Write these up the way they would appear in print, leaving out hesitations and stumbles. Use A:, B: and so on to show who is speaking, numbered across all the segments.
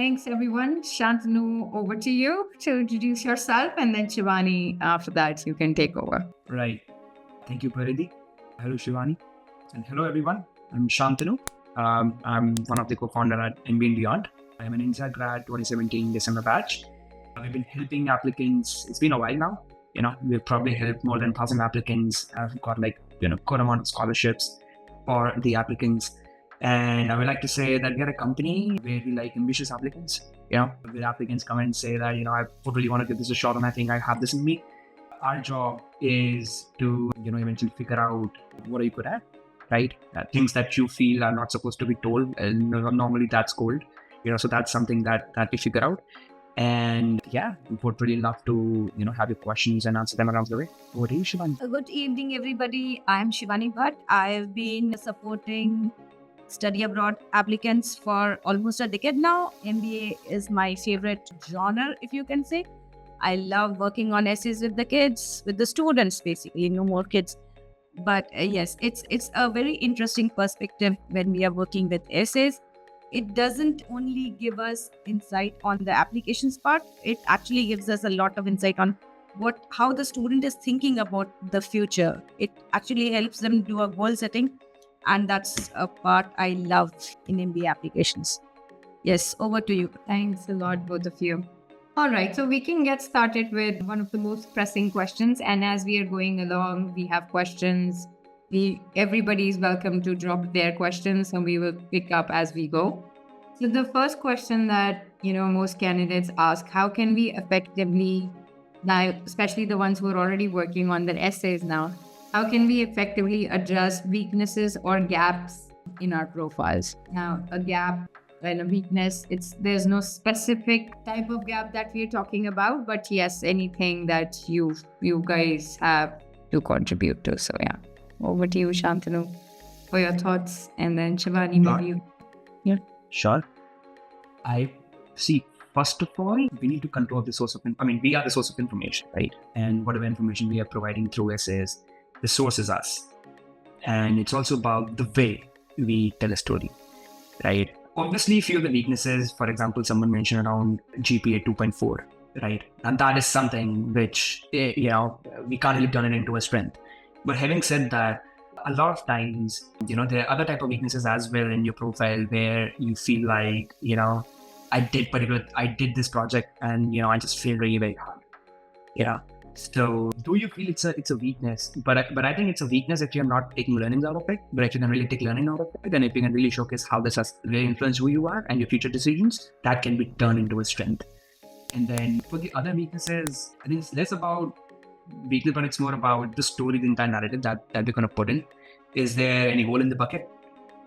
A: Thanks, everyone. Shantanu, over to you to introduce yourself, and then Shivani, after that, you can take over.
B: Right. Thank you, Paridhi. Hello, Shivani. And hello, everyone. I'm Shantanu. I'm one of the co-founder at MB and Beyond. I'm an Insight grad 2017 December batch. We've been helping applicants. It's been a while now. We've probably helped more than 1,000 applicants. I've got good amount of scholarships for the applicants. And I would like to say that we are a company where we like ambitious applicants. Where applicants come and say that, I really want to give this a shot and I think I have this in me. Our job is to, eventually figure out what are you good at, right? Things that you feel are not supposed to be told. And normally that's gold, so that's something that we figure out. And yeah, we would really love to, have your questions and answer them along the way. Over to you, Shivani.
C: Good evening, everybody. I'm Shivani Bhatt. I've been supporting study abroad applicants for almost a decade now. MBA is my favorite genre, if you can say. I love working on essays with the kids, with the students, basically, no more kids. But yes, it's a very interesting perspective when we are working with essays. It doesn't only give us insight on the applications part, it actually gives us a lot of insight on how the student is thinking about the future. It actually helps them do a goal setting, and that's a part I love in MBA applications. Yes, over to you.
A: Thanks a lot, both of you. All right, so we can get started with one of the most pressing questions. And as we are going along, we have questions. Everybody is welcome to drop their questions, and we will pick up as we go. So the first question that most candidates ask: how can we effectively, now especially the ones who are already working on their essays now, how can we effectively address weaknesses or gaps in our profiles? Now, a gap and a weakness, there's no specific type of gap that we're talking about, but yes, anything that you guys have to contribute to. So yeah, over to you, Shantanu, for your thoughts, and then Shivani, maybe you.
B: Yeah, sure. I see. First of all, we need to control the source of. We are the source of information, right? And whatever information we are providing through essays, the source is us. And it's also about the way we tell a story, right? Obviously, few of the weaknesses, for example, someone mentioned around GPA 2.4, right? And that is something which, we can't really turn it into a strength. But having said that, a lot of times, there are other type of weaknesses as well in your profile where you feel like, I did this project and, I just feel really very hard. So do you feel it's a weakness? But I think it's a weakness if you're not taking learnings out of it. But if you can really take learning out of it, and if you can really showcase how this has really influenced who you are and your future decisions, that can be turned into a strength. And then for the other weaknesses, I think it's less about weakness, but it's more about the story, the entire narrative that we're going to put in. Is there any hole in the bucket?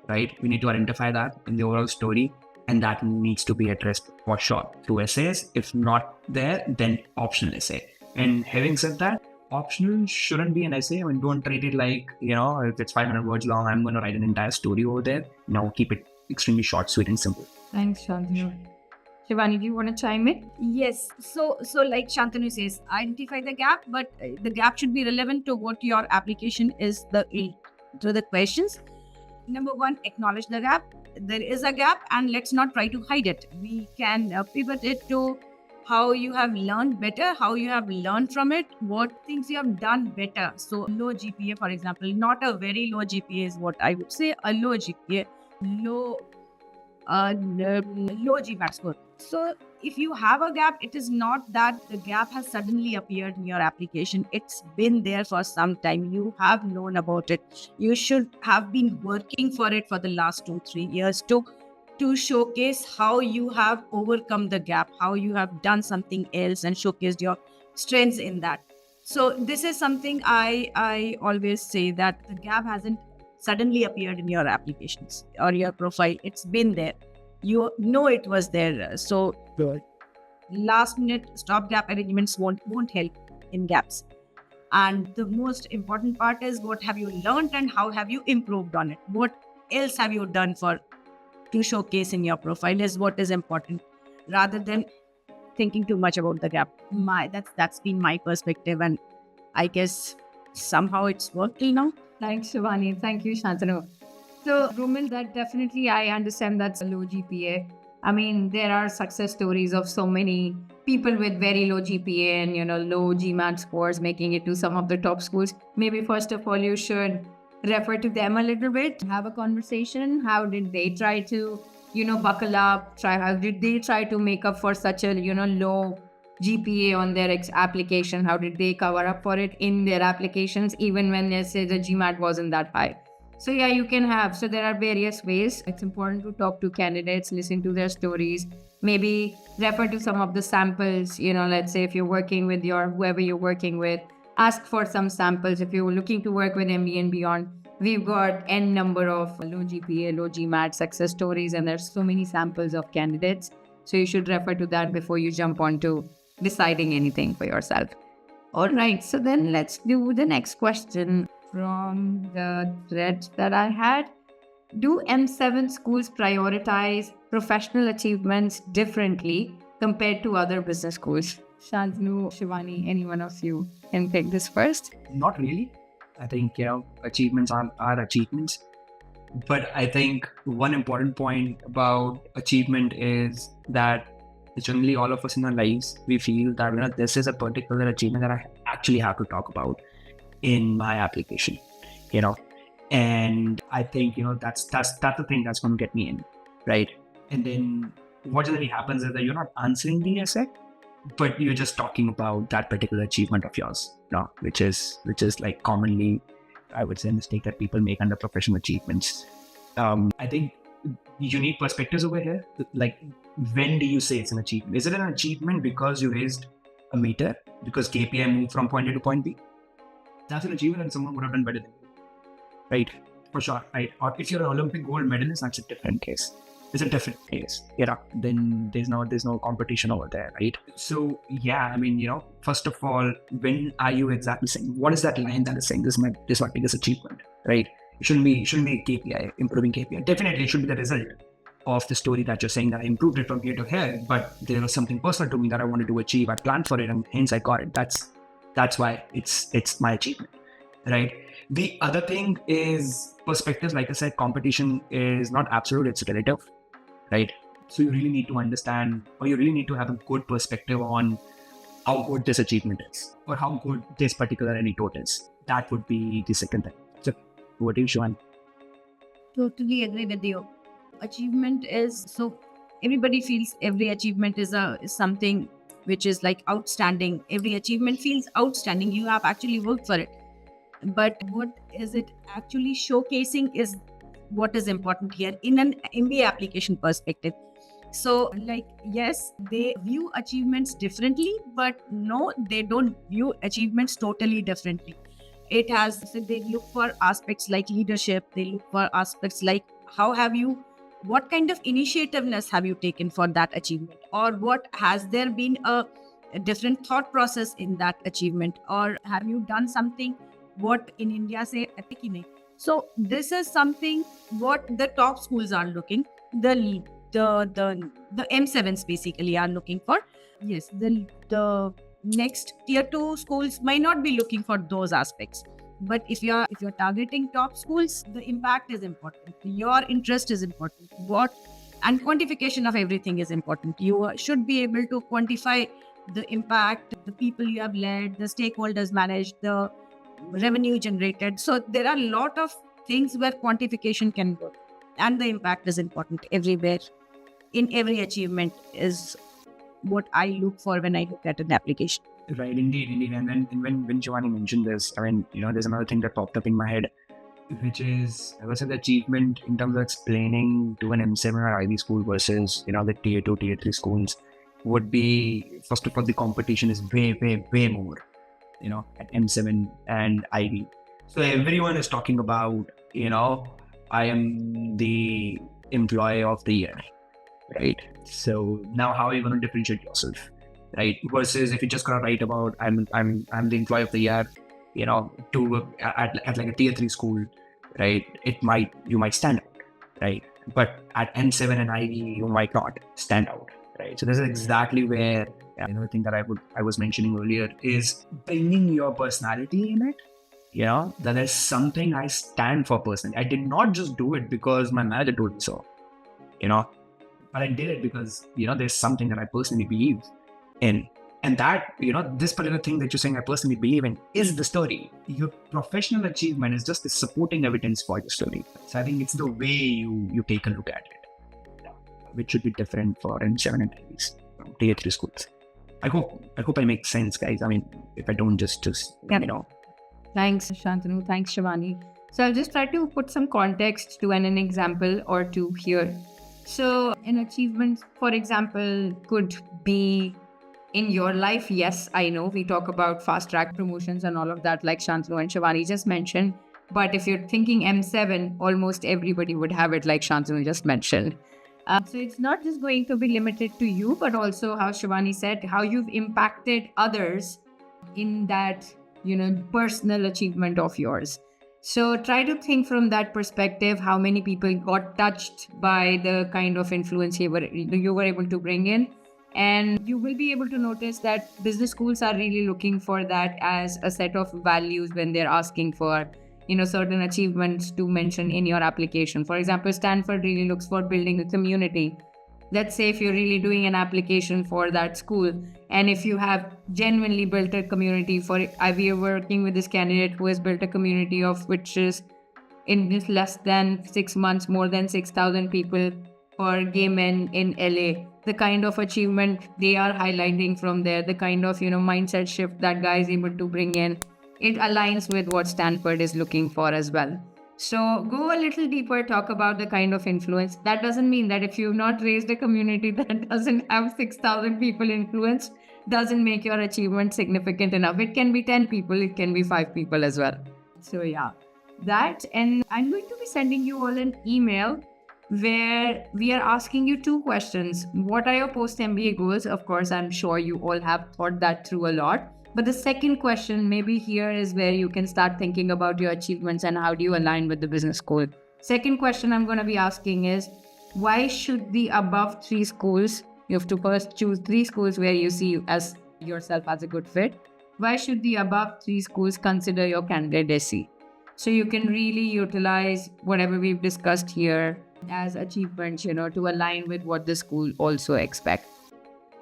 B: Right? We need to identify that in the overall story. And that needs to be addressed for sure through essays. If not there, then optional essay. And having said that, optional shouldn't be an essay. Don't treat it like, if it's 500 words long, I'm going to write an entire story over there. Keep it extremely short, sweet, and simple.
A: Thanks, Shantanu. Shivani, do you want to chime in?
C: Yes. So like Shantanu says, identify the gap, but the gap should be relevant to what your application is to the questions. Number one, acknowledge the gap. There is a gap, and let's not try to hide it. We can pivot it to how you have learned better, how you have learned from it, what things you have done better. So low GPA, for example, not a very low GPA is what I would say, a low GPA, low GMAT score. So if you have a gap, it is not that the gap has suddenly appeared in your application. It's been there for some time. You have known about it. You should have been working for it for the last 2-3 years to showcase how you have overcome the gap, how you have done something else and showcased your strengths in that. So this is something I always say, that the gap hasn't suddenly appeared in your applications or your profile. It's been there. You know it was there. So last minute stopgap arrangements won't help in gaps. And the most important part is, what have you learned and how have you improved on it? What else have you done to showcase in your profile is what is important, rather than thinking too much about the gap. That's been my perspective, and I guess somehow it's worked till now.
A: Thanks, Shivani. Thank you, Shantanu. So, Roman, that definitely, I understand that's a low GPA. I mean, there are success stories of so many people with very low GPA and, low GMAT scores making it to some of the top schools. Maybe first of all, you should refer to them a little bit, have a conversation. How did they try to, buckle up? How did they try to make up for such a, low GPA on their application? How did they cover up for it in their applications, even when they say the GMAT wasn't that high? So yeah, you can have. So there are various ways. It's important to talk to candidates, listen to their stories, maybe refer to some of the samples. Let's say if you're working with whoever you're working with, ask for some samples. If you're looking to work with MBA and beyond, we've got n number of low GPA, low GMAT success stories, and there's so many samples of candidates. So you should refer to that before you jump onto deciding anything for yourself. All right, so then let's do the next question from the thread that I had. Do M7 schools prioritize professional achievements differently compared to other business schools? Shantanu, Shivani, any one of you can take this first.
B: Not really. I think, achievements are achievements. But I think one important point about achievement is that generally all of us in our lives, we feel that, this is a particular achievement that I actually have to talk about in my application, and I think, that's the thing that's going to get me in, right? And then what generally happens is that you're not answering the essay, but you're just talking about that particular achievement of yours, which is like commonly, I would say, a mistake that people make under professional achievements. I think you need perspectives over here. Like, when do you say it's an achievement? Is it an achievement because you raised a meter, because KPI moved from point A to point B? That's an achievement and someone would have done better than you. Right? For sure. Right? Or if you're an Olympic gold medalist, that's a different case. It's a different case. Then there's no competition over there, right? So yeah, I mean, first of all, when are you exactly saying, what is that line that is saying this is my biggest achievement, right? It shouldn't be KPI, improving KPI. Definitely it should be the result of the story that you're saying, that I improved it from here to here, but there was something personal to me that I wanted to achieve. I planned for it and hence I got it. That's why it's my achievement, right? The other thing is perspectives. Like I said, competition is not absolute, it's relative, right? So you really need to understand, or you really need to have a good perspective on how good this achievement is, or how good this particular anecdote is. That would be the second thing. So what do you, Shwan?
C: Totally agree with you. Achievement is, so everybody feels every achievement is something which is like outstanding. Every achievement feels outstanding. You have actually worked for it. But what is it actually showcasing is what is important here in an MBA application perspective. So, like, yes, they view achievements differently, but no, they don't view achievements totally differently. So they look for aspects like leadership, they look for aspects like what kind of initiativeness have you taken for that achievement, or what has there been a different thought process in that achievement, or have you done something what in India say epic nahi. So this is something what the top schools are looking, the M7s basically are looking for. Yes, the next tier 2 schools might not be looking for those aspects, but if you're targeting top schools, the impact is important, your interest is important, and quantification of everything is important. You should be able to quantify the impact, the people you have led, the stakeholders managed, the revenue generated. So there are a lot of things where quantification can work, and the impact is important everywhere. In every achievement is what I look for when I look at an application.
B: Right, indeed. And when Giovanni mentioned this, I mean, there's another thing that popped up in my head, which is, I would say, the achievement in terms of explaining to an M7 or Ivy school versus, the tier 2, tier 3 schools would be, first of all, the competition is way, way, way more, at M7 and Ivy. So everyone is talking about, I am the employee of the year, right? So now how are you going to differentiate yourself, right? Versus if you just gonna write about I'm the employee of the year, at like a tier 3 school, right? You might stand out, right? But at M7 and Ivy, you might not stand out, right? So this is exactly where another thing that I was mentioning earlier is bringing your personality in it. That is something I stand for personally. I did not just do it because my manager told me so. But I did it because, there's something that I personally believe in. And that, this particular thing that you're saying I personally believe in is the story. Your professional achievement is just the supporting evidence for your story. So I think it's the way you take a look at it, which should be different for M7 and IIs from tier 3 schools. I hope I make sense, guys. I mean, if I don't just
A: Thanks, Shantanu. Thanks, Shivani. So I'll just try to put some context to an example or two here. So an achievement, for example, could be in your life. Yes, I know we talk about fast track promotions and all of that, like Shantanu and Shivani just mentioned. But if you're thinking M7, almost everybody would have it, like Shantanu just mentioned. So it's not just going to be limited to you, but also how Shivani said, how you've impacted others in that, personal achievement of yours. So try to think from that perspective, how many people got touched by the kind of influence you were able to bring in. And you will be able to notice that business schools are really looking for that as a set of values when they're asking for, certain achievements to mention in your application. For example, Stanford really looks for building a community. Let's say if you're really doing an application for that school, and if you have genuinely built a community we are working with this candidate who has built a community of which is in just less than 6 months, more than 6,000 people for gay men in LA. The kind of achievement they are highlighting from there, the kind of, mindset shift that guy is able to bring in, it aligns with what Stanford is looking for as well. So go a little deeper, talk about the kind of influence. That doesn't mean that if you've not raised a community that doesn't have 6,000 people influenced, doesn't make your achievement significant enough. It can be 10 people, it can be 5 people as well. So yeah, that. And I'm going to be sending you all an email where we are asking you 2 questions. What are your post-MBA goals? Of course, I'm sure you all have thought that through a lot. But the second question, maybe here is where you can start thinking about your achievements and how do you align with the business goal. Second question I'm going to be asking is, why should the above 3 schools, you have to first choose 3 schools where you see as yourself as a good fit. Why should the above 3 schools consider your candidacy? So you can really utilize whatever we've discussed here as achievements, to align with what the school also expects.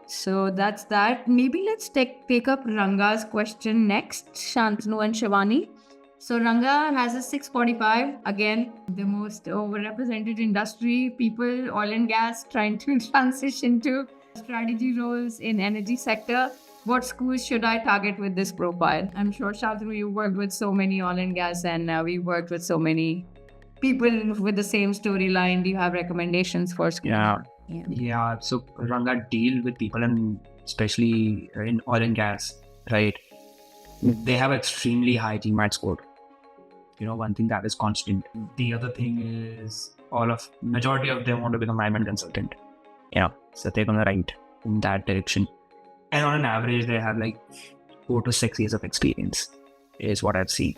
A: So that's that. Maybe let's take up Ranga's question next, Shantanu and Shivani. So Ranga has a 645. Again, the most overrepresented industry, people, oil and gas, trying to transition to strategy roles in energy sector. What schools should I target with this profile? I'm sure, Shantanu, you worked with so many oil and gas, and we worked with so many people with the same storyline. Do you have recommendations for schools?
B: Yeah. So Ranga, deal with people, and especially in oil and gas, right? They have extremely high GMAT score. One thing that is constant. The other thing is majority of them want to become management consultant. So they're gonna write in that direction. And on an average, they have like 4 to 6 years of experience, is what I've seen.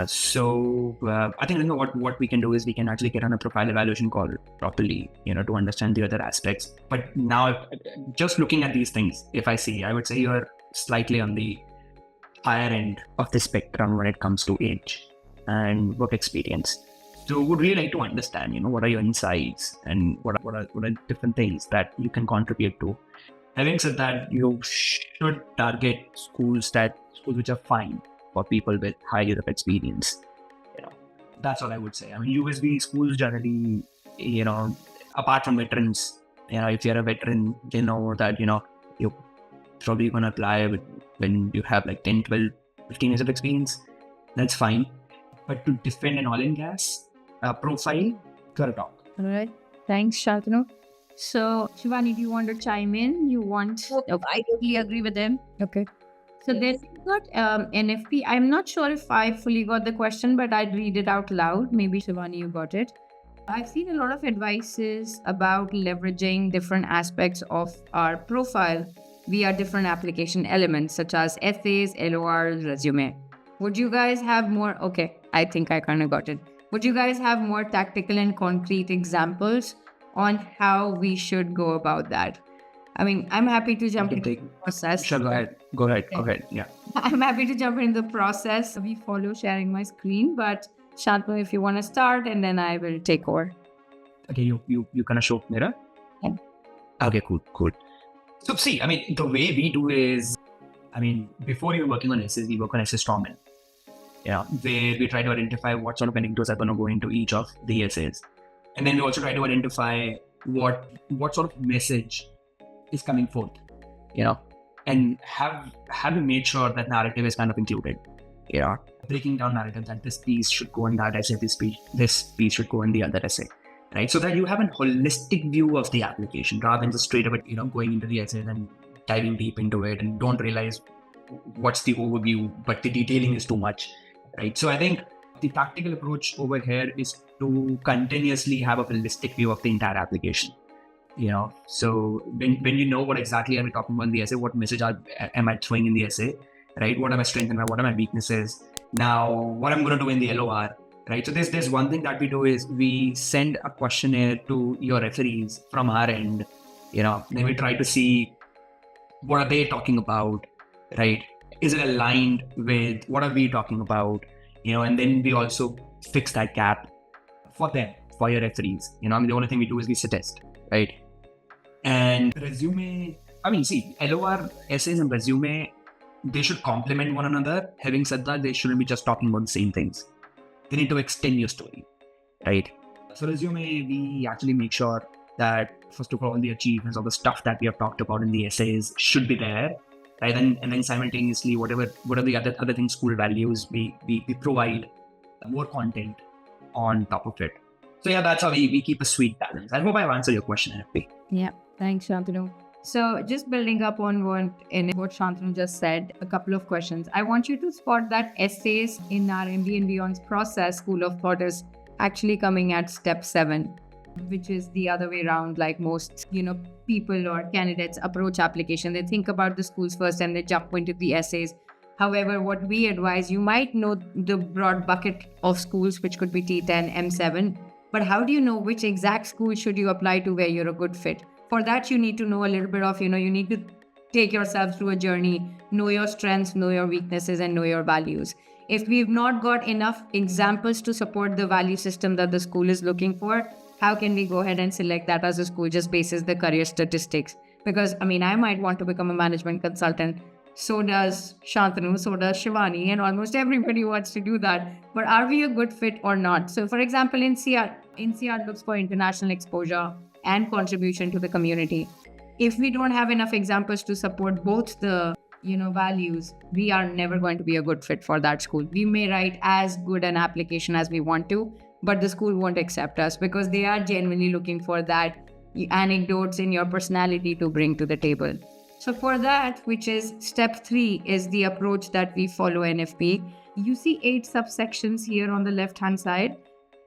B: So I think what we can do is we can actually get on a profile evaluation call properly, to understand the other aspects. But now, just looking at these things, I would say you're slightly on the higher end of the spectrum when it comes to age and work experience. So would really like to understand, what are your insights and what are different things that you can contribute to. Having said that, you should target schools which are fine for people with high years of experience. That's all I would say. I mean, USB schools generally, apart from veterans, if you're a veteran, they know that, you're probably going to apply when you have like 10, 12, 15 years of experience. That's fine. But to defend an oil and gas profile, gotta talk.
A: All right. Thanks, Shantanu. So, Shivani, do you want to chime in?
C: I totally agree with him.
A: Okay. So then we got NFP. I'm not sure if I fully got the question, but I'd read it out loud. Maybe Shivani, you got it. I've seen a lot of advices about leveraging different aspects of our profile via different application elements such as essays, LORs, resume. Would you guys have more? Okay, I think I kind of got it. Would you guys have more tactical and concrete examples on how we should go about that? I mean, I'm happy to jump into the process.
B: Sure, go ahead. Yeah.
A: I'm happy to jump into the process. We follow sharing my screen, but Shantanu, if you want to start, and then I will take over.
B: Okay, you gonna show mirror? Okay, cool. So see, I mean, the way we do is, I mean, before you're working on essays, we work on essay storming. Where we try to identify what sort of anecdotes are going to go into each of the essays, and then we also try to identify what sort of message is coming forth, and have we made sure that narrative is kind of included, breaking down narrative that this piece should go in that essay, this piece should go in the other essay, right? So that you have a holistic view of the application rather than just straight away, going into the essay and diving deep into it and don't realize what's the overview, but the detailing is too much, right? So I think the practical approach over here is to continuously have a holistic view of the entire application. So when you know what exactly are we talking about in the essay, what message am I throwing in the essay, right? What are my strengths and what are my weaknesses? Now, what I'm going to do in the LOR, right? So there's one thing that we do is we send a questionnaire to your referees from our end, then we try to see what are they talking about, right? Is it aligned with what are we talking about, and then we also fix that gap for them, for your referees. I mean, the only thing we do is we suggest, right? And resume, I mean, see, LOR, essays and resume, they should complement one another. Having said that, they shouldn't be just talking about the same things. They need to extend your story, right? So resume, we actually make sure that, first of all, the achievements or the stuff that we have talked about in the essays should be there, right? And then simultaneously, whatever the other things school values, we provide more content on top of it. So yeah, that's how we keep a sweet balance. I hope I've answered your question, NFP.
A: Yeah, thanks, Shantanu. So just building up on what Shantanu just said, a couple of questions. I want you to spot that essays in our MBA and Beyond's process, School of Thought, is actually coming at step 7, which is the other way around. Like most, people or candidates approach application, they think about the schools first and they jump into the essays. However, what we advise, you might know the broad bucket of schools, which could be T10, M7, but how do you know which exact school should you apply to where you're a good fit? For that, you need to know a little bit of, you need to take yourself through a journey, know your strengths, know your weaknesses, and know your values. If we've not got enough examples to support the value system that the school is looking for, how can we go ahead and select that as a school just basis the career statistics? Because, I might want to become a management consultant. So does Shantanu, so does Shivani, and almost everybody wants to do that. But are we a good fit or not? So, for example, INSEAD looks for international exposure and contribution to the community. If we don't have enough examples to support both the values, we are never going to be a good fit for that school. We may write as good an application as we want to, but the school won't accept us because they are genuinely looking for that anecdotes in your personality to bring to the table. So for that, which is step 3, is the approach that we follow NFP. You see 8 subsections here on the left-hand side.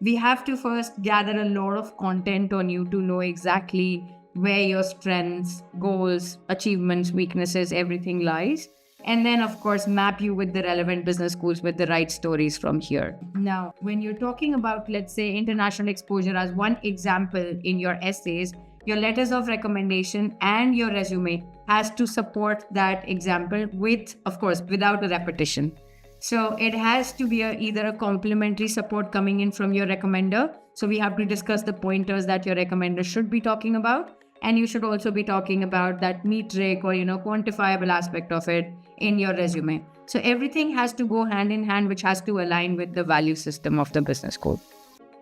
A: We have to first gather a lot of content on you to know exactly where your strengths, goals, achievements, weaknesses, everything lies. And then, of course, map you with the relevant business schools with the right stories from here. Now, when you're talking about, let's say, international exposure as one example in your essays, your letters of recommendation and your resume has to support that example with, of course, without a repetition. So it has to be either a complementary support coming in from your recommender. So we have to discuss the pointers that your recommender should be talking about. And you should also be talking about that metric or, quantifiable aspect of it in your resume. So everything has to go hand in hand, which has to align with the value system of the business school.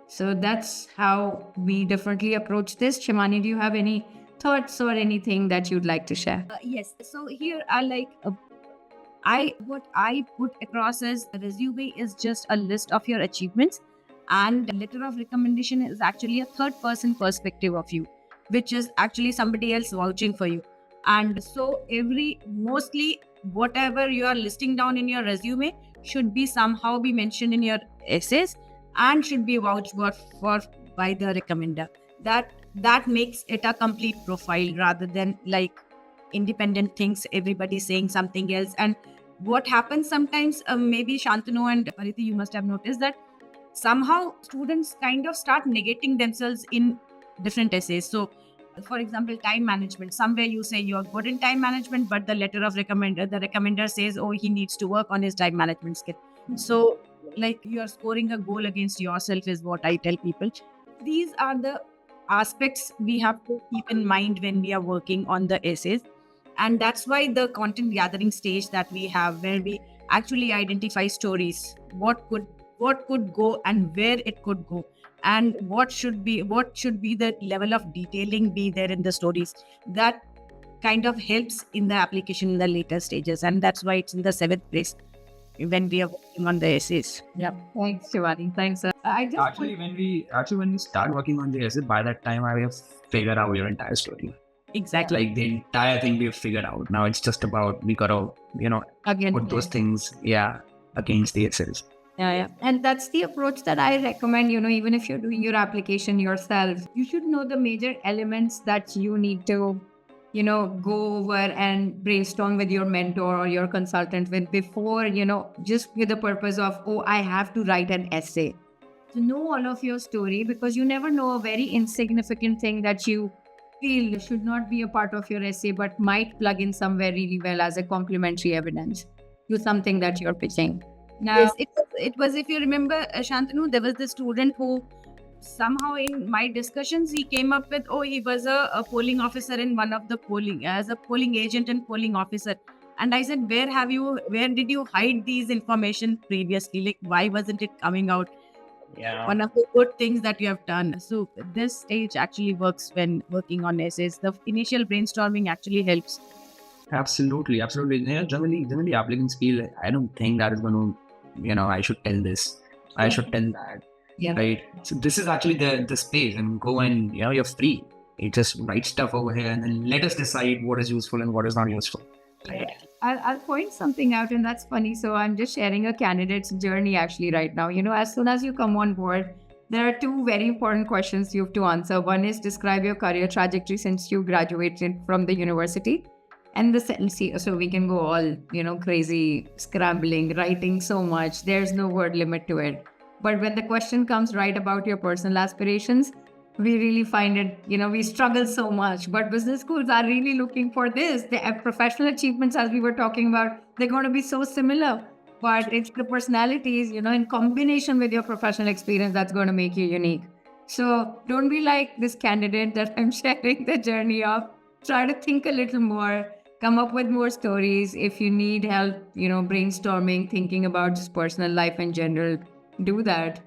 A: So that's how we differently approach this. Shivani, do you have any thoughts or anything that you'd like to share?
C: Yes. So here what I put across as a resume is just a list of your achievements, and letter of recommendation is actually a third person perspective of you, which is actually somebody else vouching for you. And so mostly whatever you are listing down in your resume should be somehow be mentioned in your essays and should be vouched for by the recommender. That makes it a complete profile rather than like independent things, everybody saying something else. And what happens sometimes, maybe Shantanu and Pariti, you must have noticed that somehow students kind of start negating themselves in different essays. So, for example, time management. Somewhere you say you're good in time management, but the letter of the recommender says, oh, he needs to work on his time management skill. So, like, you're scoring a goal against yourself is what I tell people. These are the aspects we have to keep in mind when we are working on the essays. And that's why the content gathering stage that we have, where we actually identify stories, what could go and where it could go, and what should be the level of detailing be there in the stories. That kind of helps in the application in the later stages, and that's why it's in the seventh place when we are working on the essays.
A: Yeah. Thanks, Shivani. Thanks. I just
B: When we start working on the essay, by that time I have figured out your entire story.
C: Exactly.
B: Like the entire thing we've figured out. Now it's just about we gotta,
A: again
B: put those things, against the essays.
C: Yeah.
A: And that's the approach that I recommend. Even if you're doing your application yourself, you should know the major elements that you need to, go over and brainstorm with your mentor or your consultant with before, just with the purpose of, oh, I have to write an essay. To know all of your story, because you never know a very insignificant thing that you feel should not be a part of your essay, but might plug in somewhere really well as a complementary evidence to something that you're pitching. Now,
C: Yes, it was, if you remember, Shantanu, there was this student who somehow in my discussions, he came up with, oh, he was a polling officer in one of the as a polling agent and polling officer. And I said, where did you hide these information previously? Like, why wasn't it coming out?
B: Yeah.
C: One of the good things that you have done. So this stage actually works when working on essays. The initial brainstorming actually helps.
B: Absolutely. Yeah, generally applicants feel, I don't think that is going to, I should tell this, I should tell that.
A: Yeah.
B: Right. So this is actually the space, and go and, you're free. You just write stuff over here and then let us decide what is useful and what is not useful. Right.
A: I'll point something out, and that's funny. So I'm just sharing a candidate's journey actually right now. As soon as you come on board, there are two very important questions you have to answer. One is describe your career trajectory since you graduated from the university. And so we can go all, crazy, scrambling, writing so much. There's no word limit to it. But when the question comes right about your personal aspirations, we really find it, we struggle so much. But business schools are really looking for this. They have professional achievements, as we were talking about, they're going to be so similar. But it's the personalities, in combination with your professional experience, that's going to make you unique. So don't be like this candidate that I'm sharing the journey of. Try to think a little more, come up with more stories. If you need help, brainstorming, thinking about just personal life in general, do that.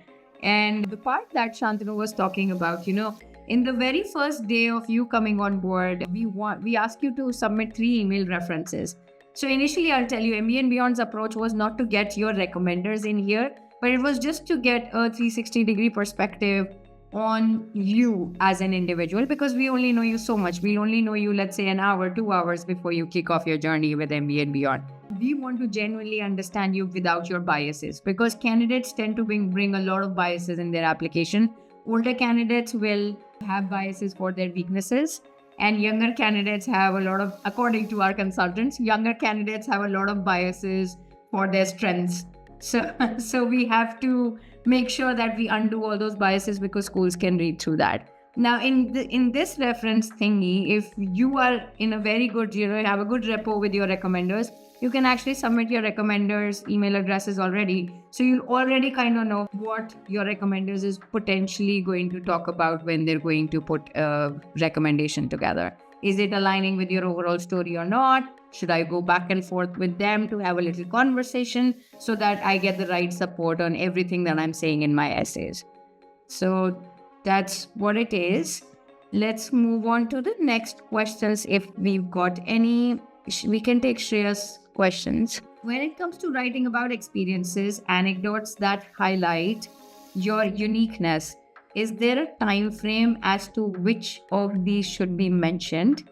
A: And the part that Shantanu was talking about, in the very first day of you coming on board, we ask you to submit 3 email references. So initially, I'll tell you, MBA and Beyond's approach was not to get your recommenders in here, but it was just to get a 360-degree perspective on you as an individual, because we only know you so much. We only know you, let's say, an hour, 2 hours before you kick off your journey with MBA and Beyond. We want to genuinely understand you without your biases, because candidates tend to bring a lot of biases in their application. Older candidates will have biases for their weaknesses, and younger candidates have a lot of, according to our consultants, younger candidates have a lot of biases for their strengths. So we have to make sure that we undo all those biases, because schools can read through that. Now, in this reference thingy, if you are in a very good, have a good rapport with your recommenders, you can actually submit your recommenders' email addresses already. So you'll already kind of know what your recommenders is potentially going to talk about when they're going to put a recommendation together. Is it aligning with your overall story or not? Should I go back and forth with them to have a little conversation so that I get the right support on everything that I'm saying in my essays? So that's what it is. Let's move on to the next questions. If we've got any, we can take Shreya's questions. When it comes to writing about experiences, anecdotes that highlight your uniqueness, is there a time frame as to which of these should be mentioned?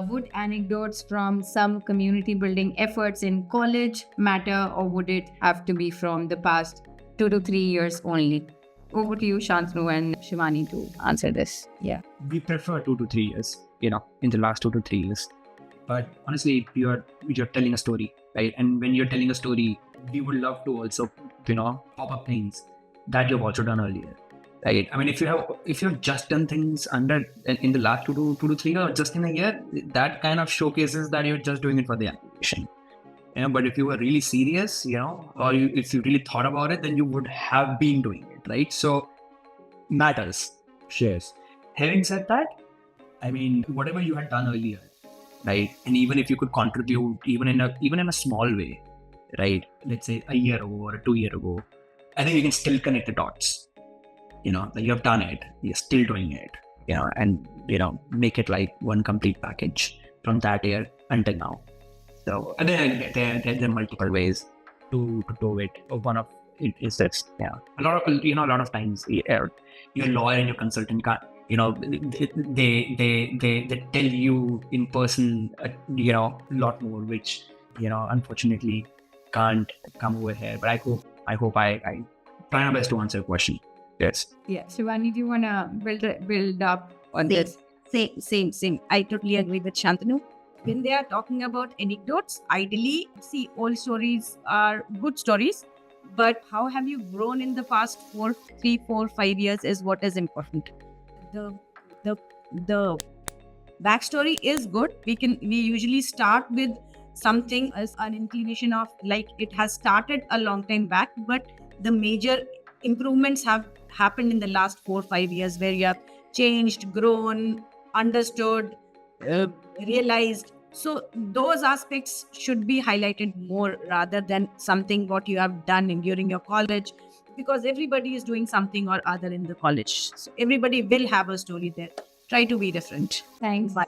A: Would anecdotes from some community building efforts in college matter, or would it have to be from the past 2 to 3 years only? Over to you, Shantanu and Shivani, to answer this. Yeah.
B: We prefer 2 to 3 years, in the last 2 to 3 years. But honestly, you're telling a story, right? And when you're telling a story, we would love to also, pop up things that you've also done earlier. Right. I mean, if you've just done things in the last 2 to 3 years, or just in a year, that kind of showcases that you're just doing it for the application. But if you were really serious, or if you really thought about it, then you would have been doing it, right? So matters, shares, Having said that, I mean, whatever you had done earlier, right? And even if you could contribute, even in a small way, right? Let's say a year ago or 2 years ago, I think you can still connect the dots. Like you have done it, you're still doing it, and make it like one complete package from that year until now. So and then there are multiple ways to do it. One of it is that a lot of times your lawyer and your consultant can't, they tell you in person a lot more, which unfortunately can't come over here. But I hope I try my best to answer your question. Yes.
A: Yeah. Shivani, do you want to build up on this?
C: Same. I totally agree with Shantanu. When they are talking about anecdotes, ideally, see, all stories are good stories, but how have you grown in the past 3, 4, 5 years is what is important. The backstory is good. We usually start with something as an inclination of like it has started a long time back, but the major improvements have happened in the last 4, 5 years where you have changed, grown, understood, realized. So those aspects should be highlighted more rather than something what you have done during your college, because everybody is doing something or other in the college. So everybody will have a story there. Try to be different.
A: Thanks.
C: Bye.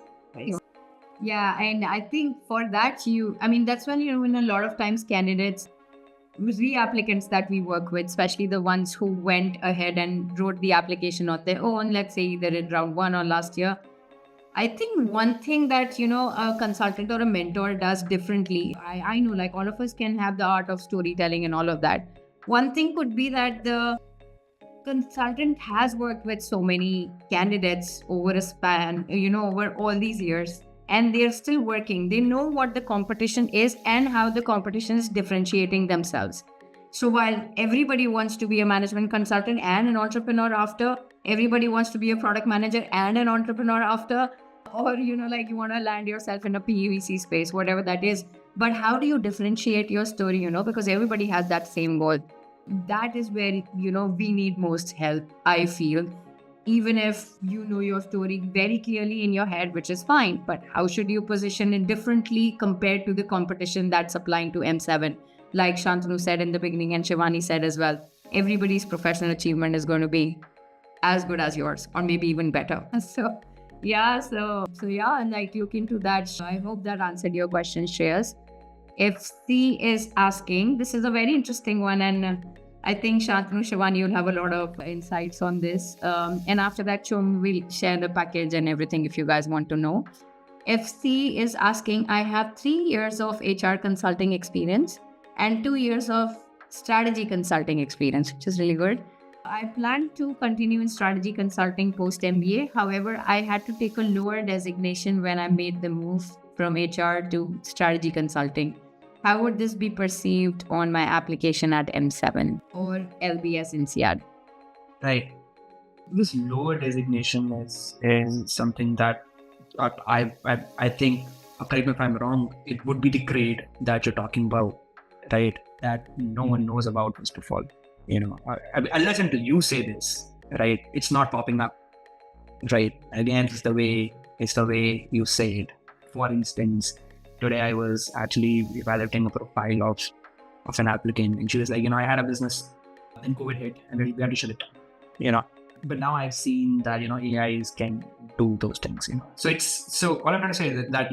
A: Yeah, and I think for that that's when in a lot of times candidates, re-applicants that we work with, especially the ones who went ahead and wrote the application on their own, let's say either in round 1 or last year. I think one thing that, a consultant or a mentor does differently, I know like all of us can have the art of storytelling and all of that. One thing could be that the consultant has worked with so many candidates over a span, over all these years, and they're still working. They know what the competition is and how the competition is differentiating themselves. So while everybody wants to be a management consultant and an entrepreneur after, everybody wants to be a product manager and an entrepreneur after, or, like you want to land yourself in a PVC space, whatever that is. But how do you differentiate your story, because everybody has that same goal. That is where, we need most help, I feel. Even if you know your story very clearly in your head, which is fine, but how should you position it differently compared to the competition that's applying to M7? Like Shantanu said in the beginning and Shivani said as well, everybody's professional achievement is going to be as good as yours or maybe even better. So and like look into that. So I hope that answered your question, Shreyas. If C is asking, this is a very interesting one, and I think Shantanu, Shivani, you'll have a lot of insights on this. And after that, Chum will share the package and everything if you guys want to know. FC is asking, I have 3 years of HR consulting experience and 2 years of strategy consulting experience, which is really good. I plan to continue in strategy consulting post MBA. However, I had to take a lower designation when I made the move from HR to strategy consulting. How would this be perceived on my application at M7 or LBS INSEAD?
B: Right. This lower designation is something that I think, correct me if I'm wrong, it would be the grade that you're talking about, right? That no one knows about, first of all. Unless until you say this, right? It's not popping up, right? Again, it's the way you say it. For instance, today I was actually evaluating a profile of an applicant, and she was like, I had a business, then COVID hit, and we had to shut it down, But now I've seen that AIs can do those things, So all I'm trying to say is that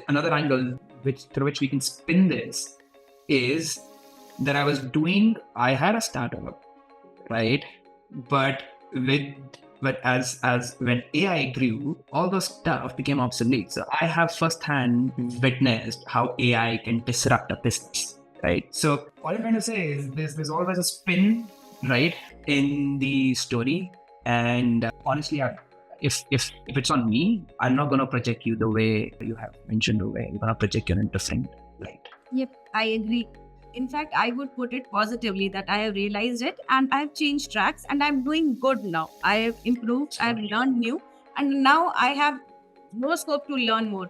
B: another angle through which we can spin this is that I had a startup, right? But as when AI grew, all those stuff became obsolete. So I have firsthand witnessed how AI can disrupt a business, right? So all I'm trying to say is there's always a spin, right, in the story. And honestly, if it's on me, I'm not gonna project you the way you have mentioned over. I'm gonna project you in a different light.
C: Yep, I agree. In fact, I would put it positively that I have realized it and I've changed tracks and I'm doing good now. I have improved, I've learned new, and now I have more scope to learn more.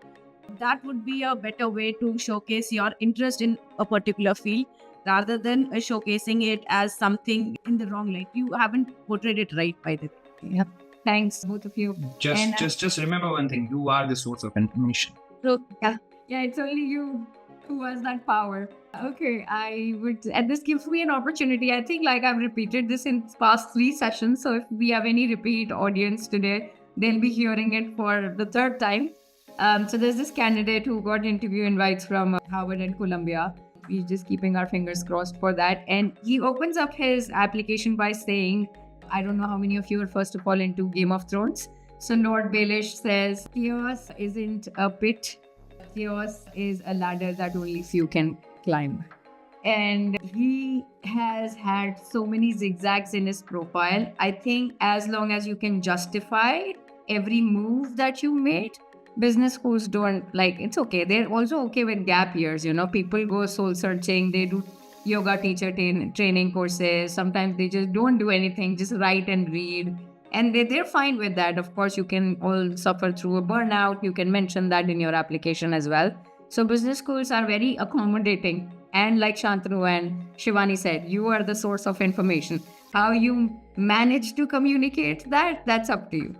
C: That would be a better way to showcase your interest in a particular field rather than showcasing it as something in the wrong light. You haven't portrayed it right, by the way.
A: Yep. Thanks, both of you. And,
B: Just remember one thing: you are the source of information.
A: yeah, it's only you who has that power. Okay, and this gives me an opportunity. I think like I've repeated this in past 3 sessions. So if we have any repeat audience today, they'll be hearing it for the third time. So there's this candidate who got interview invites from Harvard and Columbia. We're just keeping our fingers crossed for that. And he opens up his application by saying, I don't know how many of you are first of all into Game of Thrones. So Lord Baelish says, chaos isn't a pit. Chaos is a ladder that only few can climb. And he has had so many zigzags in his profile. I think as long as you can justify every move that you made, business schools don't like, it's okay. They're also okay with gap years. People go soul searching, they do yoga teacher training courses. Sometimes they just don't do anything, just write and read. And they're fine with that. Of course, you can all suffer through a burnout. You can mention that in your application as well. So business schools are very accommodating. And like Shantanu and Shivani said, you are the source of information. How you manage to communicate that, that's up to you.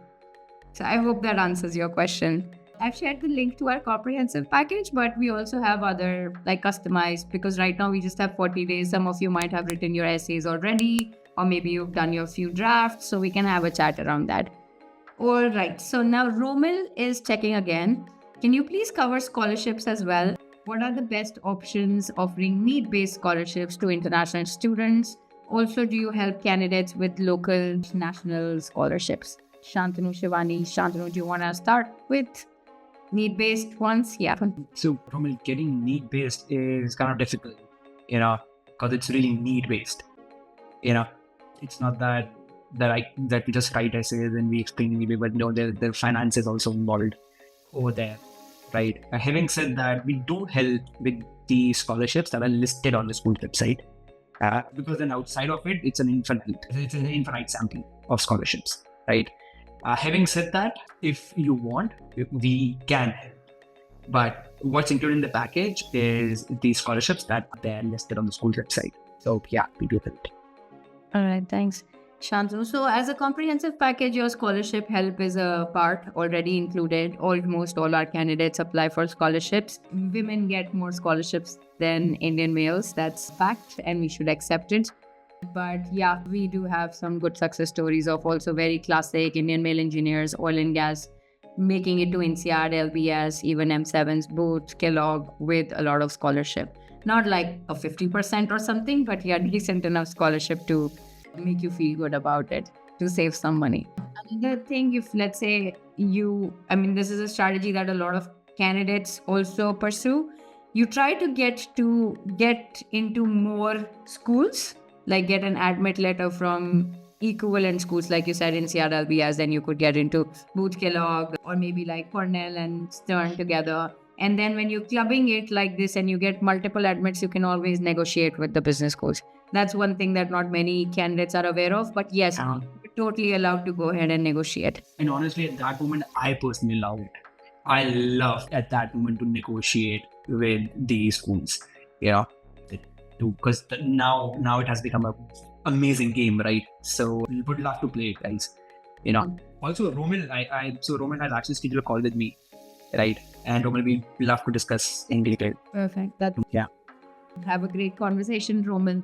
A: So I hope that answers your question. I've shared the link to our comprehensive package, but we also have other like customized, because right now we just have 40 days. Some of you might have written your essays already, or maybe you've done your few drafts, so we can have a chat around that. All right, so now Romil is checking again. Can you please cover scholarships as well? What are the best options offering need-based scholarships to international students? Also, do you help candidates with local national scholarships? Shantanu, Shivani. Shantanu, do you want to start with need-based ones? Yeah.
B: So, Romil, getting need-based is kind of difficult, because it's really need-based. It's not that we just write essays and we explain maybe, but no, there finance is also involved over there, right? Having said that, we do help with the scholarships that are listed on the school website, because then outside of it, it's an infinite sampling of scholarships, right? Having said that, if you want, we can help. But what's included in the package is the scholarships that they're listed on the school website. So yeah, we do help.
A: All right, thanks, Shantanu. So as a comprehensive package, your scholarship help is a part already included. Almost all our candidates apply for scholarships. Women get more scholarships than Indian males. That's fact, and we should accept it. But yeah, we do have some good success stories of also very classic Indian male engineers, oil and gas, making it to INSEAD, LBS, even M7's, Booth, Kellogg, with a lot of scholarship. Not like a 50% or something, but yeah, decent enough scholarship to make you feel good about it, to save some money. Another thing, if let's say this is a strategy that a lot of candidates also pursue. You try to get into more schools, like get an admit letter from equivalent schools, like you said, in CRLBS, then you could get into Booth, Kellogg, or maybe like Cornell and Stern together. And then when you're clubbing it like this and you get multiple admits, you can always negotiate with the business schools. That's one thing that not many candidates are aware of. But yes, you're totally allowed to go ahead and negotiate.
B: And honestly, at that moment, I personally love it. I love at that moment to negotiate with the schools, because now it has become an amazing game, right? So we would love to play it, guys. Also, Romil, Romil has actually scheduled a call with me, right? And Romil, we love to discuss in detail.
A: Perfect.
B: Yeah.
A: Have a great conversation, Romil.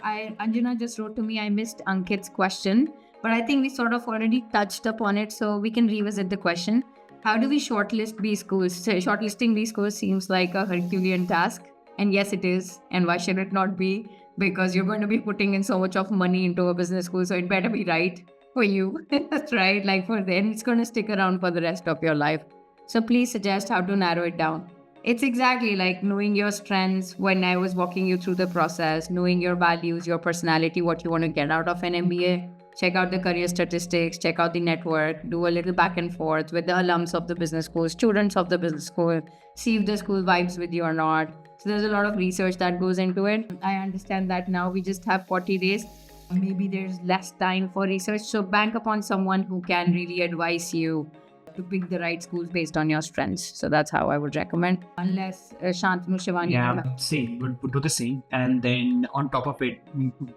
A: Anjana just wrote to me, I missed Ankit's question, but I think we sort of already touched upon it, so we can revisit the question. How do we shortlist B schools? So shortlisting B schools seems like a Herculean task. And yes, it is. And why should it not be? Because you're going to be putting in so much of money into a business school, so it better be right for you. That's right. Like for them, it's going to stick around for the rest of your life. So please suggest how to narrow it down. It's exactly like knowing your strengths when I was walking you through the process, knowing your values, your personality, what you want to get out of an MBA. Check out the career statistics, check out the network, do a little back and forth with the alums of the business school, students of the business school, see if the school vibes with you or not. So there's a lot of research that goes into it. I understand that now we just have 40 days. Maybe there's less time for research. So bank upon someone who can really advise you to pick the right schools based on your strengths. So that's how I would recommend. Unless Shantanu, Shivani,
B: Yeah, same. Would do the same. And then on top of it,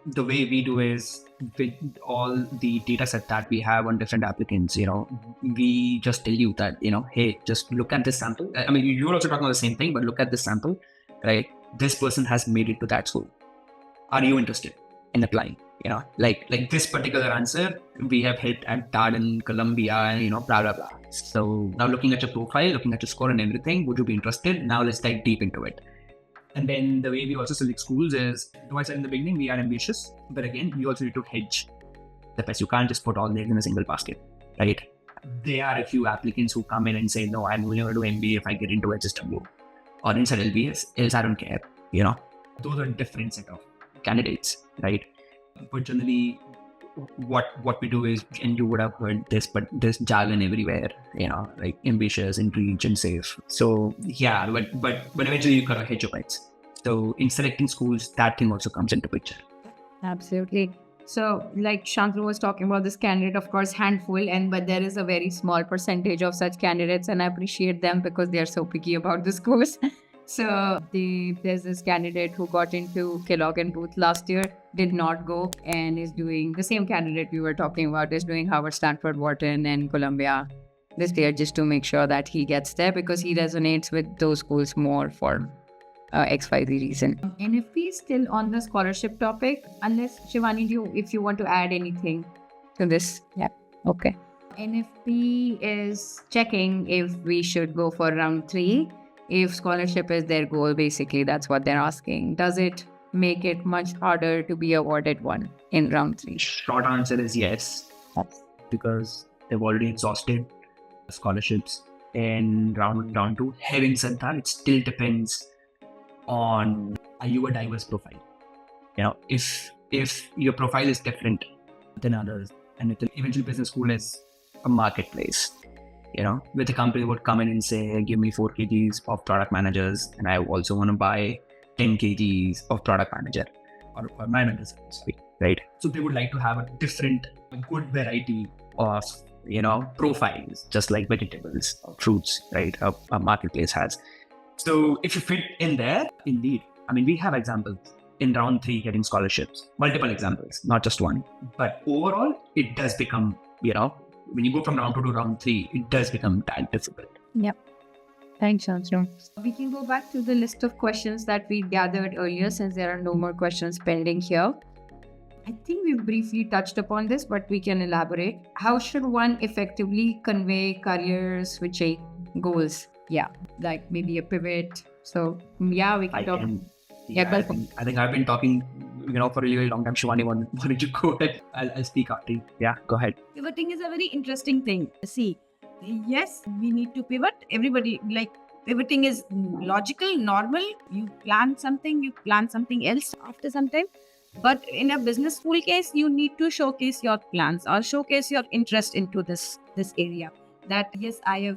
B: the way we do is with all the data set that we have on different applicants, we just tell you that, hey, just look at this sample. I mean, you're also talking about the same thing, but look at this sample, right? This person has made it to that school. Are you interested in applying? Like this particular answer we have hit at Darden, Columbia, and blah blah blah. So now looking at your profile, looking at your score and everything, would you be interested? Now let's dive deep into it. And then the way we also select schools is, though I said in the beginning, we are ambitious, but again, we also need to hedge the best. You can't just put all eggs in a single basket, right? There are a few applicants who come in and say, no, I'm only going to do MBA if I get into HSW or inside LBS, else I don't care. Those are different set of candidates, right? But generally, what we do is, and you would have heard this, but there's jargon everywhere, like ambitious, intrigued, and safe. So yeah, but eventually you gotta hedge your bets. So in selecting schools, that thing also comes into picture.
A: Absolutely. So like Shantanu was talking about, this candidate, of course, handful, but there is a very small percentage of such candidates, and I appreciate them because they are so picky about this course. So there's this candidate who got into Kellogg and Booth last year, did not go, and is doing the same candidate we were talking about, is doing Harvard, Stanford, Wharton, and Columbia this year, just to make sure that he gets there because he resonates with those schools more for XYZ reason. NFP is still on the scholarship topic, unless Shivani, if you want to add anything to this. Yeah. Okay. NFP is checking if we should go for round 3. If scholarship is their goal, basically, that's what they're asking. Does it make it much harder to be awarded one in round 3?
B: Short answer is yes, because they've already exhausted scholarships in round 2. Having said that, it still depends on, are you a diverse profile? If your profile is different than others, and eventually business school is a marketplace. With a company would come in and say, give me 4 kgs of product managers, and I also want to buy 10 kgs of product manager or managers, right? So they would like to have a good variety of, profiles, just like vegetables or fruits, right? A marketplace has. So if you fit in there, indeed, I mean, we have examples in round 3 getting scholarships, multiple examples, not just one. But overall, it does become, when you go from round 2 to round 3, it does become that difficult.
A: Yep. Thanks, Shantanu. We can go back to the list of questions that we gathered earlier, since there are no more questions pending here. I think we briefly touched upon this, but we can elaborate. How should one effectively convey career switching goals? Yeah, like maybe a pivot. So yeah, we can talk.
B: I think I've been talking, for a really long time. Shivani, why don't you go ahead? I'll speak after you. Yeah, go ahead.
C: Pivoting is a very interesting thing. See, yes, we need to pivot. Everybody, pivoting is logical, normal. You plan something else after some time. But in a business school case, you need to showcase your plans or showcase your interest into this area. That yes, I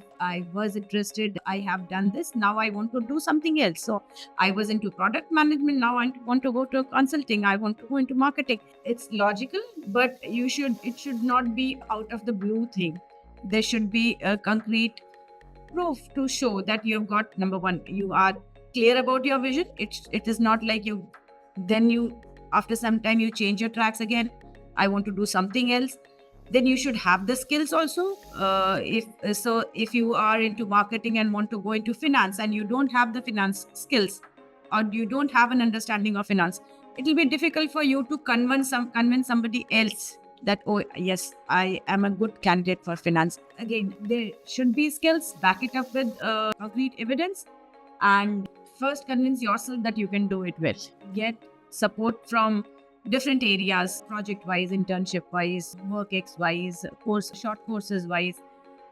C: was interested, I have done this, now I want to do something else. So I was into product management, now I want to go to consulting, I want to go into marketing. It's logical, but it should not be out of the blue thing. There should be a concrete proof to show that you've got, number one, you are clear about your vision. It is not like you after some time you change your tracks again. I want to do something else. Then you should have the skills also. If you are into marketing and want to go into finance and you don't have the finance skills or you don't have an understanding of finance, it will be difficult for you to convince somebody else that, oh yes, I am a good candidate for finance. Again, there should be skills, back it up with concrete evidence, and first convince yourself that you can do it well. Get support from different areas, project-wise, internship-wise, work-wise, short courses-wise,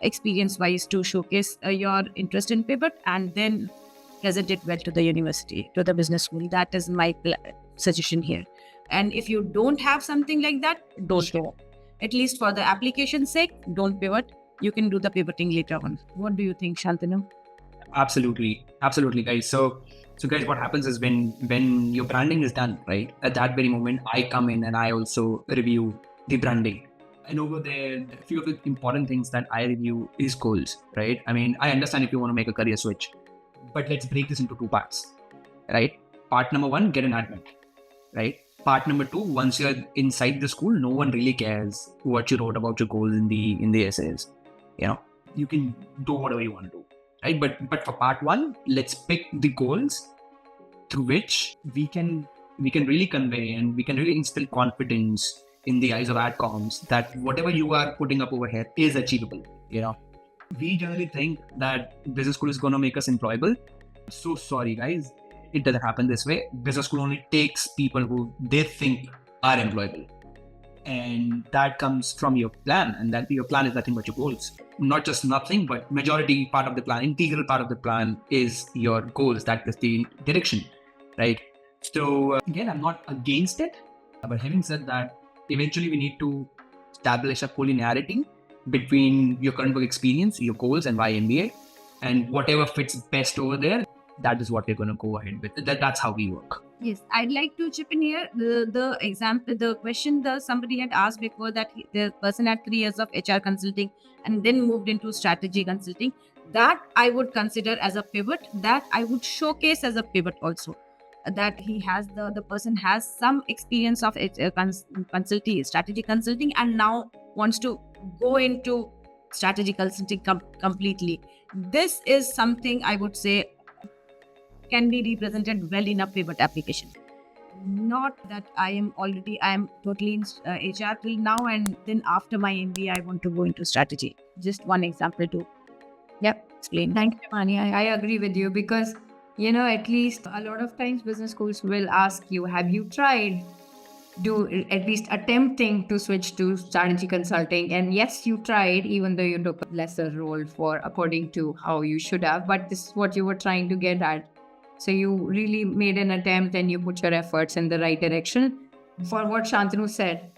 C: experience-wise, to showcase your interest in pivot and then present it well to the university, to the business school. That is my suggestion here. And if you don't have something like that, don't go. At least for the application's sake, don't pivot. You can do the pivoting later on. What do you think, Shantanu?
B: Absolutely, guys. So guys, what happens is when your branding is done, right? At that very moment, I come in and I also review the branding. And over there, a few of the important things that I review is goals, right? I mean, I understand if you want to make a career switch, but let's break this into two parts, right? Part number one, get an admin, right? Part number two, once you're inside the school, no one really cares what you wrote about your goals in the essays. You can do whatever you want to do, right? But for part one, let's pick the goals through which we can really convey and we can really instill confidence in the eyes of adcoms that whatever you are putting up over here is achievable. We generally think that business school is going to make us employable. So sorry, guys. It doesn't happen this way. Business school only takes people who they think are employable. And that comes from your plan. And that your plan is nothing but your goals. Not just nothing, but majority part of the plan, integral part of the plan is your goals. That is the direction, right? So again, I'm not against it. But having said that, eventually we need to establish a collinearity between your current work experience, your goals, and why MBA, and whatever fits best over there. That is what we're going to go ahead with. That's how we work.
C: Yes, I'd like to chip in here. The example, the question somebody had asked before that the person had 3 years of HR consulting and then moved into strategy consulting. That I would consider as a pivot. That I would showcase as a pivot also. That he has the person has some experience of consulting, strategy consulting, and now wants to go into strategy consulting completely. This is something I would say can be represented well in a pivot application. Not that I am totally in HR till now, and then after my MBA I want to go into strategy. Just one example to explain.
A: Thank you, Mani. I agree with you because, at least a lot of times business schools will ask you, have you tried at least attempting to switch to strategy consulting? And yes, you tried, even though you took a lesser role according to how you should have, but this is what you were trying to get at. So you really made an attempt and you put your efforts in the right direction. For what Shantanu said,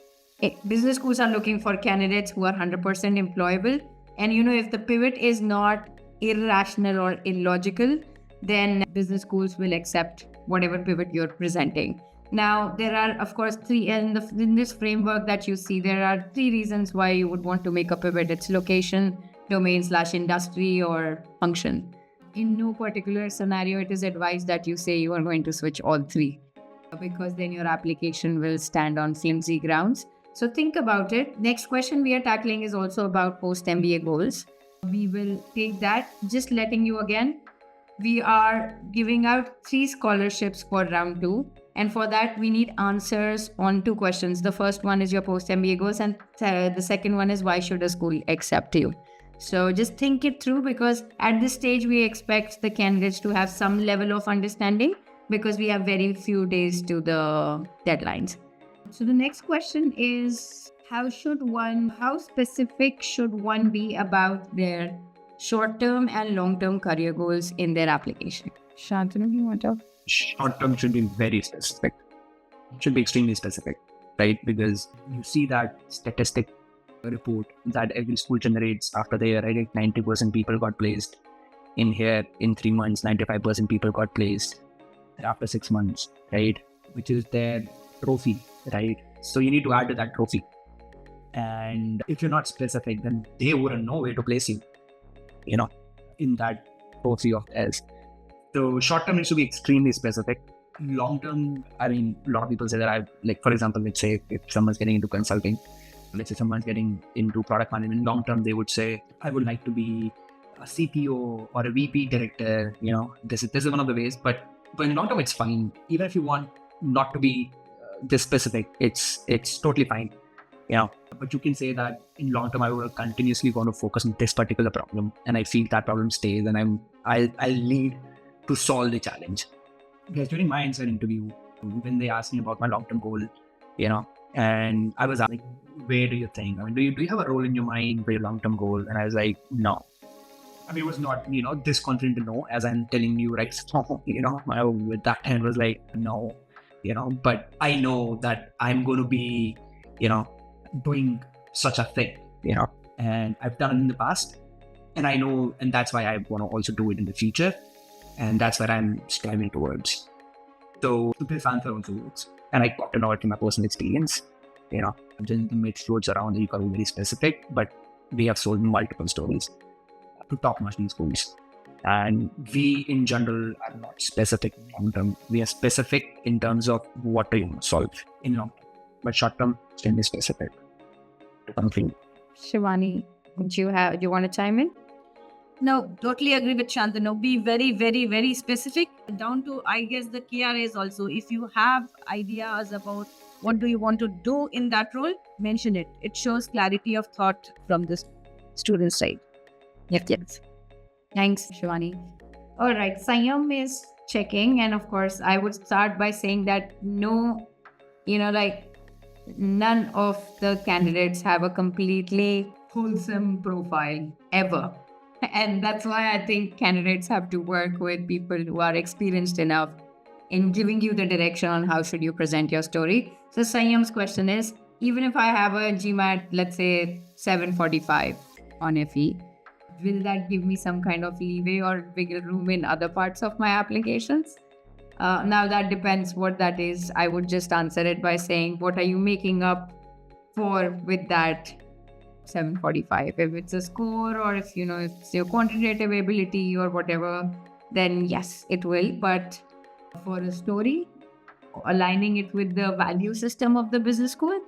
A: business schools are looking for candidates who are 100% employable. And if the pivot is not irrational or illogical, then business schools will accept whatever pivot you're presenting. Now, there are, of course, in this framework that you see, there are 3 reasons why you would want to make a pivot. It's location, domain/industry, or function. In no particular scenario, it is advised that you say you are going to switch all 3 because then your application will stand on flimsy grounds. So think about it. Next question we are tackling is also about post-MBA goals. We will take that. Just letting you again, we are giving out 3 scholarships for round 2. And for that, we need answers on 2 questions. The first one is your post-MBA goals, and the second one is why should a school accept you? So just think it through, because at this stage, we expect the candidates to have some level of understanding because we have very few days to the deadlines. So the next question is, how specific should one be about their short-term and long-term career goals in their application? Shantanu, you want to?
B: Short-term should be very specific. It should be extremely specific, right? Because you see that statistic report that every school generates after the year, right? 90% people got placed in here in 3 months, 95% people got placed after 6 months, right? Which is their trophy, right? So you need to add to that trophy. And if you're not specific, then they wouldn't know where to place you, in that trophy of theirs. So short term needs to be extremely specific. Long term, a lot of people say that for example, let's say if someone's getting into consulting, let's say someone's getting into product management, long term, they would say, I would like to be a CPO or a VP director. This is one of the ways, but in long term, it's fine. Even if you want not to be this specific, it's totally fine. But you can say that in long term, I will continuously want to focus on this particular problem, and I feel that problem stays, and I'll need to solve the challenge. Because during my inside interview, when they asked me about my long-term goal, and I was like, where do you think? Do you have a role in your mind for your long-term goal? And I was like, no. It was not, this confident to know, as I'm telling you right now, with that hand was like, no, but I know that I'm going to be, doing such a thing, and I've done it in the past, and I know, and that's why I want to also do it in the future. And that's what I'm striving towards. So this answer also works. And I got to know it from my personal experience. Just the mid roads around you can be very specific, but we have sold multiple stories to top-notch schools. And we, in general, are not specific in long term. We are specific in terms of what we want to solve in long term. But short term, can be specific to something.
A: Shivani, do you want to chime in?
C: No, totally agree with Shantanu. Be very, very, very specific down to, I guess, the KRAs also. If you have ideas about what do you want to do in that role, mention it. It shows clarity of thought from the student side.
A: Yes. Thanks, Shivani. All right, Sanyam is checking, and of course, I would start by saying that none of the candidates have a completely wholesome profile ever. And that's why I think candidates have to work with people who are experienced enough in giving you the direction on how should you present your story. So Sanyam's question is, even if I have a GMAT, let's say 745 on FE, will that give me some kind of leeway or wiggle room in other parts of my applications? Now that depends what that is. I would just answer it by saying, what are you making up for with that 745? If it's a score, or if it's your quantitative ability or whatever, then yes, it will. But for a story, aligning it with the value system of the business school,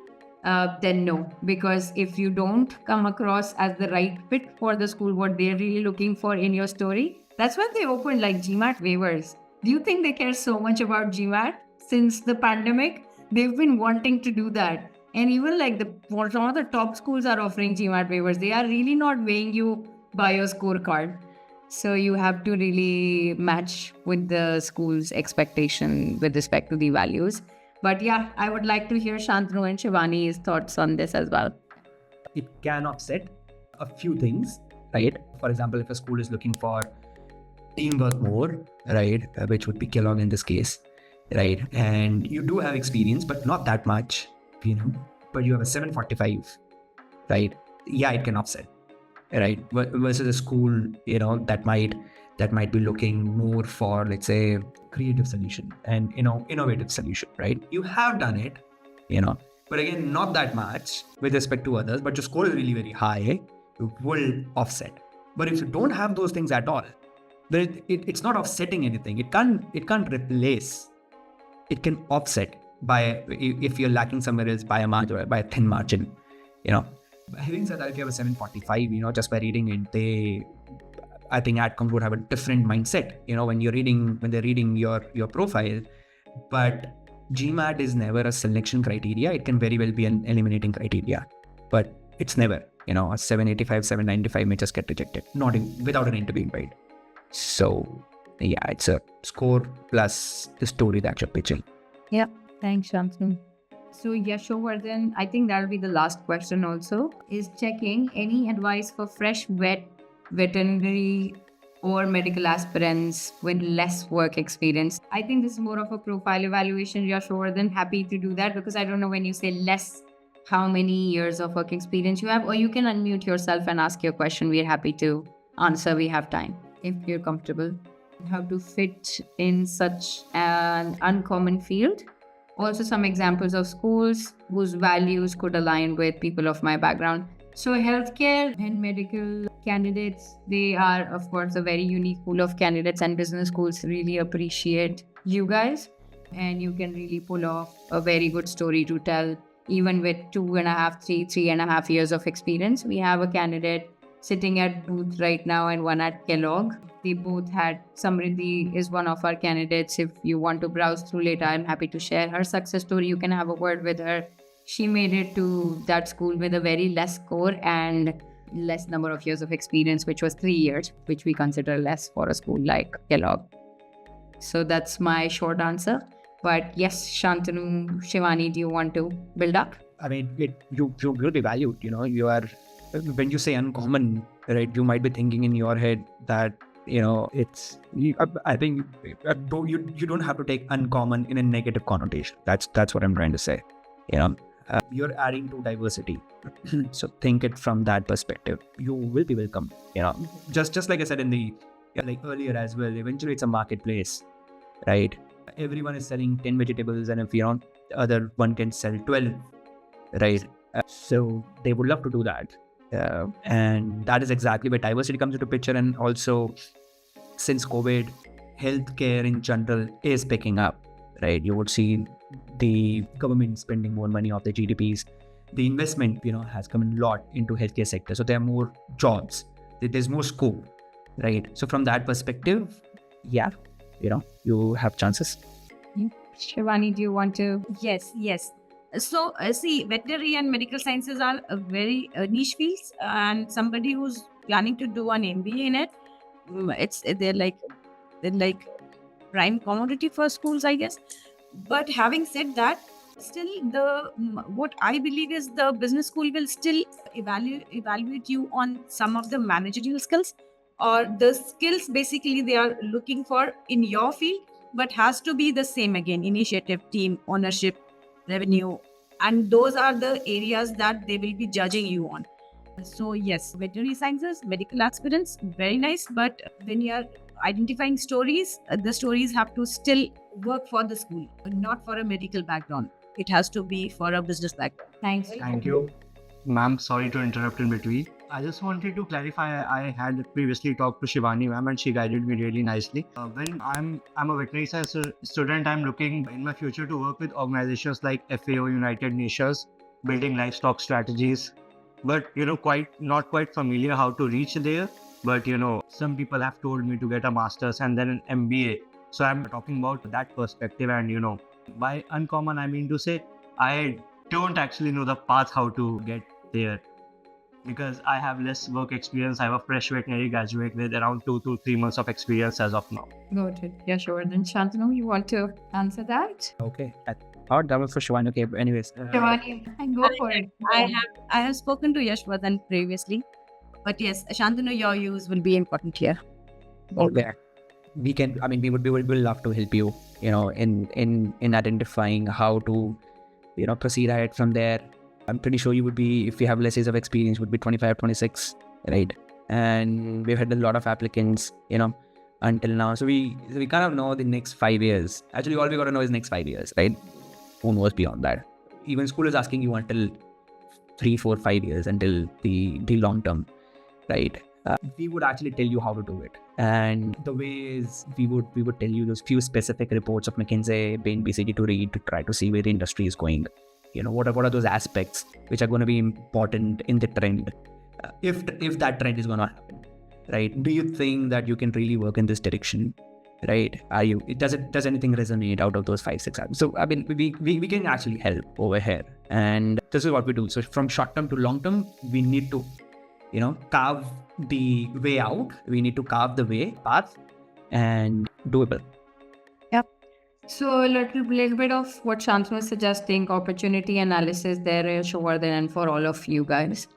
A: then no. Because if you don't come across as the right fit for the school, what they're really looking for in your story, that's when they open like GMAT waivers. Do you think they care so much about GMAT? Since the pandemic, they've been wanting to do that. And even like some of the top schools are offering GMAT waivers. They are really not weighing you by your scorecard. So you have to really match with the school's expectation with respect to the values. But yeah, I would like to hear Shantanu and Shivani's thoughts on this as well.
B: It can offset a few things, right? For example, if a school is looking for teamwork more, right, which would be Kellogg in this case, right? And you do have experience, but not that much, but you have a 745, right? Yeah, it can offset, right? Versus a school, that might be looking more for, let's say, creative solution and innovative solution, right? You have done it, but again, not that much with respect to others, but your score is really very high, it will offset. But if you don't have those things at all, then it's not offsetting anything. It can't replace. It can offset by, if you're lacking somewhere else, by a margin or by a thin margin, Having said that, if you have a 745, just by reading it, I think outcomes would have a different mindset, when they're reading your profile. But GMAT is never a selection criteria. It can very well be an eliminating criteria, but it's never, a 785, 795 may just get rejected, without an interview invite. So yeah, it's a score plus the story that you're pitching.
A: Yeah, thanks, Shantanu. So Yashovardhan, I think that'll be the last question also, is checking any advice for fresh veterinary or medical aspirants with less work experience. I think this is more of a profile evaluation. Yashovardhan, happy to do that, because I don't know when you say less, how many years of work experience you have, or you can unmute yourself and ask your question. We're happy to answer. We have time if you're comfortable. How to fit in such an uncommon field. Also some examples of schools whose values could align with people of my background. So healthcare and medical candidates, they are of course a very unique pool of candidates, and business schools really appreciate you guys, and you can really pull off a very good story to tell even with 3.5 years of experience. We have a candidate sitting at booth right now and one at Kellogg. They both had, Samriddhi is one of our candidates. If you want to browse through later, I'm happy to share her success story. You can have a word with her. She made it to that school with a very less score and less number of years of experience, which was 3 years, which we consider less for a school like Kellogg. So that's my short answer. But yes, Shantanu, Shivani, do you want to build up?
B: I mean, you will be valued. You are, when you say uncommon, right? You might be thinking in your head that I think you don't have to take uncommon in a negative connotation. That's what I'm trying to say. You're adding to diversity, so think it from that perspective. You will be welcome. Just like I said like earlier as well. Eventually, it's a marketplace, right? Everyone is selling 10 vegetables, and if the other one can sell 12, right? So they would love to do that. And that is exactly where diversity comes into picture. And also, since COVID, healthcare in general is picking up, right? You would see the government spending more money of the GDPs. The investment, has come a lot into healthcare sector. So there are more jobs. There's more scope, right? So from that perspective, yeah, you have chances.
A: Shivani, do you want to?
C: Yes. So, see, veterinary and medical sciences are a very niche fields, and somebody who's planning to do an MBA in it, they're like prime commodity for schools, I guess. But having said that, still what I believe is the business school will still evaluate you on some of the managerial skills or the skills basically they are looking for in your field, but has to be the same again: initiative, team, ownership, revenue, and those are the areas that they will be judging you on. So yes, veterinary sciences, medical aspirants, very nice. But when you are identifying stories, the stories have to still work for the school, not for a medical background. It has to be for a business background.
A: Thanks.
D: Thank you. Ma'am, sorry to interrupt in between. I just wanted to clarify. I had previously talked to Shivani ma'am and she guided me really nicely. When I'm a veterinary science student, I'm looking in my future to work with organizations like FAO, United Nations, building livestock strategies. But not quite familiar how to reach there. But some people have told me to get a master's and then an MBA. So I'm talking about that perspective, and by uncommon I mean to say I don't actually know the path how to get there because I have less work experience. I have a fresh veterinary graduate with around 2 to 3 months of experience as of now.
A: Got it. Yeah, sure. Then Shantanu, you want to answer that?
B: Okay. I thought that was for Shivani. Okay, but anyways.
A: Shivani, go for it.
C: I have spoken to Yashvardhan previously, but yes, Shantanu, your views will be important here.
B: Okay. We can. I mean, we would love to help you. In identifying how to, proceed ahead from there. I'm pretty sure you would be, if you have less years of experience, would be 25, 26, right? And we've had a lot of applicants, until now. So we kind of know the next 5 years. Actually, all we got to know is next 5 years, right? Who knows beyond that? Even school is asking you until 3, 4, 5 years, until the long term, right? We would actually tell you how to do it. And the ways we would tell you those few specific reports of McKinsey, Bain, BCG to read to try to see where the industry is going. What are those aspects which are going to be important in the trend? If that trend is going to happen, right? Do you think that you can really work in this direction? Right? Does anything resonate out of those 5, 6 items? So I mean, we can actually help over here. And this is what we do. So from short term to long term, we need to, carve the way out. We need to carve the path and doable.
A: Yep. So a little bit of what Shantanu was suggesting, opportunity analysis there, Shivardhan, and for all of you guys.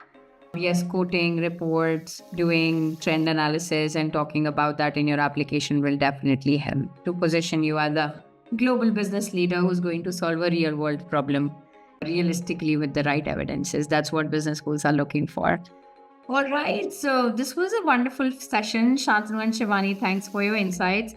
A: Yes, quoting reports, doing trend analysis and talking about that in your application will definitely help to position you as a global business leader who's going to solve a real world problem realistically with the right evidences. That's what business schools are looking for. All right, so this was a wonderful session. Shantanu and Shivani, thanks for your insights.